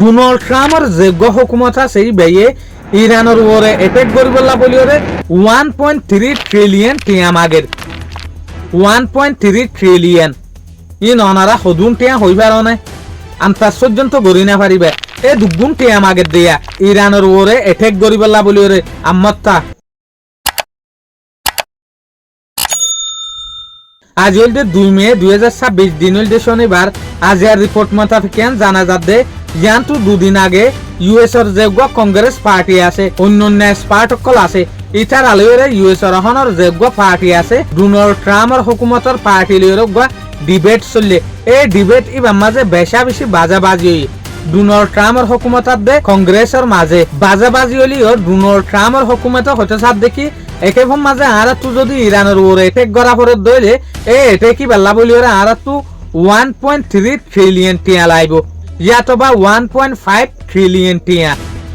Donald ট্রাম্পর যোগ্য হুকুমত আছে বেয়ে ইরানের ওরে এটেক করবলা বলিওরে 1.3 ট্রিলিয়ন টিয়াম আগের 1.3 ট্রিলিয়ন ইন অনারা হদুন টিয়া হইবার না আন্তাস পর্যন্ত গড়ি না পারিবে এ দুগুণ টিয়াম আগের দিয়া ইরানের ওরে এটেক করবলা বলিওরে আম্মত্তা আজ হইল 2 মে 2026 দিন হইল শনিবার আজিয়ার রিপোর্ট মোতাবেক জানা যাচ্ছে ইয়ান্তু দুদিন আগে ইউএস এর যোগ্য কংগ্রেস পার্টি আছে অন্যান্য পার্টকল আছে ইটার আলোরে ইউএস এর হনর যোগ্য পার্টি আছে ডোনাল্ড ট্রাম্পর হুকুমতের পার্টি লইরে ডিবেট চললে এই ডিবেট ইবার মাঝে বেশা বেশি বাজাবাজি হই ডোনাল্ড ট্রাম্পর হুকুমতার দে কংগ্রেসের মাঝে বাজাবাজি হলিও ডোনাল্ড ট্রাম্পর হুকুমত হতে সাথ দেখি একেভাবে মাঝে আর তু যদি ইরানের ওরে এটেক গড়া পরে দইলে এ এটে কি বেলা বলি ওরা আর তু 1.3 ট্রিলিয়ন টিয়া লাইব ইয়াতবা 1.5 ট্রিলিয়ন টিয়া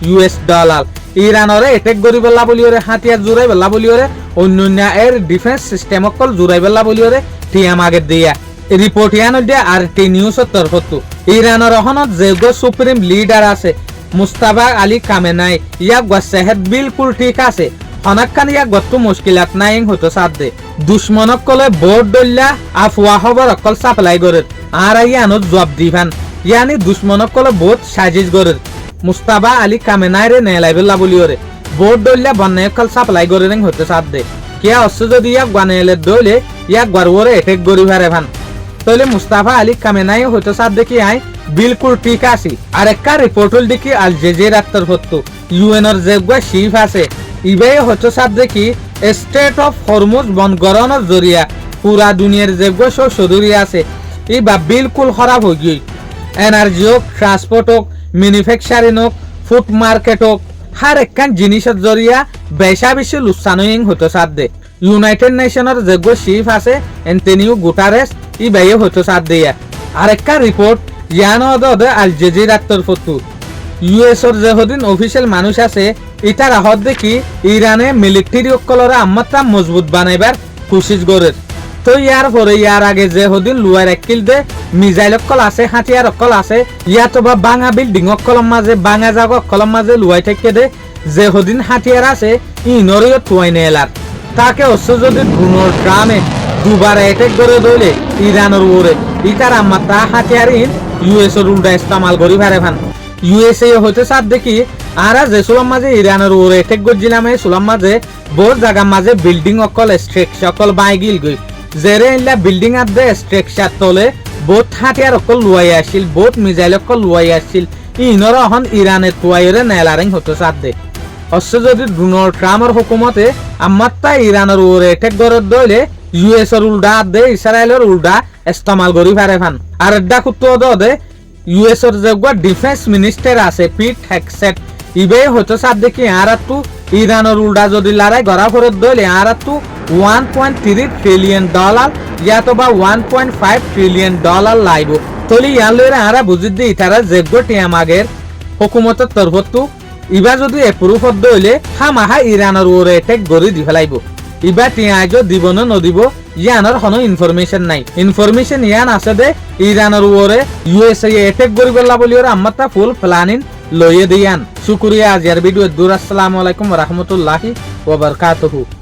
ইউএস ডলার ইরানরে এটেক গরি বেলা বলি ওরে হাতিয়ার জুড়াই বেলা বলি ওরে অন্যান্য এর ডিফেন্স সিস্টেম অকল জুড়াই বেলা বলি ওরে টিয়া মাগে দিয়া রিপোর্ট ইয়ান দিয়া আরটি নিউজের তরফত ইরানের হনত যোগ্য সুপ্রিম লিডার আছে মুস্তাফা আলী কামেনাই ইয়াক সেহেত বিলকুল ঠিক আছে অনাকান ইয়াক গত মুশকিলাত নাই হতো সাথে দুশ্মনক কলে বোর্ড দল্লা আফওয়া খবর অকল সাপ্লাই করে আর ইয়ানত জবাব দিভান ইয়ানি দুশ্মনক কলে বহুত সাজিশ করে মুস্তাফা আলী কামেনাই রে নেলাইবেলা বলিওরে বোর্ড দল্লা বন্নে অকল সাপ্লাই করে হতো সাথে কে অস্ত্র যদি ইয়াক বানাইলে দইলে ইয়াক গরবরে এটেক গরি ভারে ভান তাহলে মুস্তাফা আলী কামেনাই হতো সাথ দেখি আই বিলকুল ঠিক আছে আর একটা রিপোর্ট হল দেখি আল জাজিরার তরফত ইউএনর যোগ্য শিফ আছে ইবে হচ্ছে সাথ দেখি স্টেট অফ হরমুজ বনগরণের জরিয়া পুরা দুনিয়ার যোগ্য সদুরি আছে ইবা বিলকুল খারাপ হয়ে গই এনার্জি হোক ট্রান্সপোর্ট হোক ম্যানুফ্যাকচারিং হোক ফুড মার্কেট হোক হার একখান জিনিসের জরিয়া বেশা বেশি লুসানোইং হতো সাথ দে ইউনাইটেড নেশনের যোগ্য শিফ আছে এন্টনিও গুটারেস ইবাই হতো সাথ দিয়া আর একটা রিপোর্ট ইয়ানো আল জাজিরার তরফত ইউএস এর যেদিন অফিসিয়াল মানুষ আছে ইটার আহত দেখি ইরানে মিলিটারি অকলরে আম্মাত্রা মজবুত বানাইবার কোশিশ করে তো ইয়ার পরে ইয়ার আগে যেদিন লুয়ার একিল দে মিজাইল অকল আছে হাতিয়ার অকল আছে ইয়াতো বা বাঙা বিল্ডিং অকলম মাঝে বাঙা জাগ অকলম মাঝে লুয়াই থেকে দে যেদিন হাতিয়ার আছে ইনরিও তুয়াই নেলার তাকে অবশ্য যদি ডোনাল্ড ট্রাম্পে দুবার অ্যাটাক করে দইলে ইরানের ওরে ইটার আম্মাত্রা হাতিয়ার ইন ইউএস এর উল্টা ইস্তেমাল করি ভারে ভান ইউএসএ হতে সাথ দেখি আরা যে সুলাম মাঝে ইরানের ওরে এটেক গজিলাম এই সুলাম মাঝে বহুত জায়গা মাঝে বিল্ডিং অকল স্ট্রেকচার অকল বাই গিল গই জেরে ইনলা বিল্ডিং আর দে স্ট্রেকচার তলে বহুত হাতিয়ার অকল লুয়াই আসছিল বহুত মিসাইল অকল লুয়াই আসছিল ইনর এখন ইরানের তুয়াইরে নেলারিং হতে সাথ দে অবশ্য যদি ডোনাল্ড ট্রাম্পর হুকুমতে আমাত্তা ইরানের ওরে এটেক গরত দইলে ইউএস এর উল্টা দে ইসরায়েলের উল্টা ইস্তেমাল করি পারে ফান আর এডা কুত্তো দে ইউএস এর যোগ্য ডিফেন্স মিনিস্টার আছে পিট হেগসেট ইবে হতো সাথ দেখি আর তু ইরানের উল্টা যদি লড়াই গড়া করে দইলে আর তু 1.3 ট্রিলিয়ন ডলার ইয়াতবা 1.5 ট্রিলিয়ন ডলার লাইব তলি ইয়ান লইরা আরা বুঝি দি তারা যোগ্য টিয়াম আগের হুকুমতের তরফত ইবা যদি এপ্রুভ হত দইলে হামাহা ইরানের ওরে এটেক গরি দি ফেলাইব ইবা টিয়াজ দিব না নদিব ইয়ানোর কোনো ইনফরমেশন নাই ইনফরমেশন ইয়ান আছে দে ইরানের ওরে ইউএসএ এটেক গরি বললা বলি ওরা আমাত্তা ফুল প্ল্যানিং লইয়ে দিয়ান শুকরিয়া আজিয়ার ভিডিও দূর আসসালামু আলাইকুম ওয়া রাহমাতুল্লাহি ওয়া বারাকাতুহু।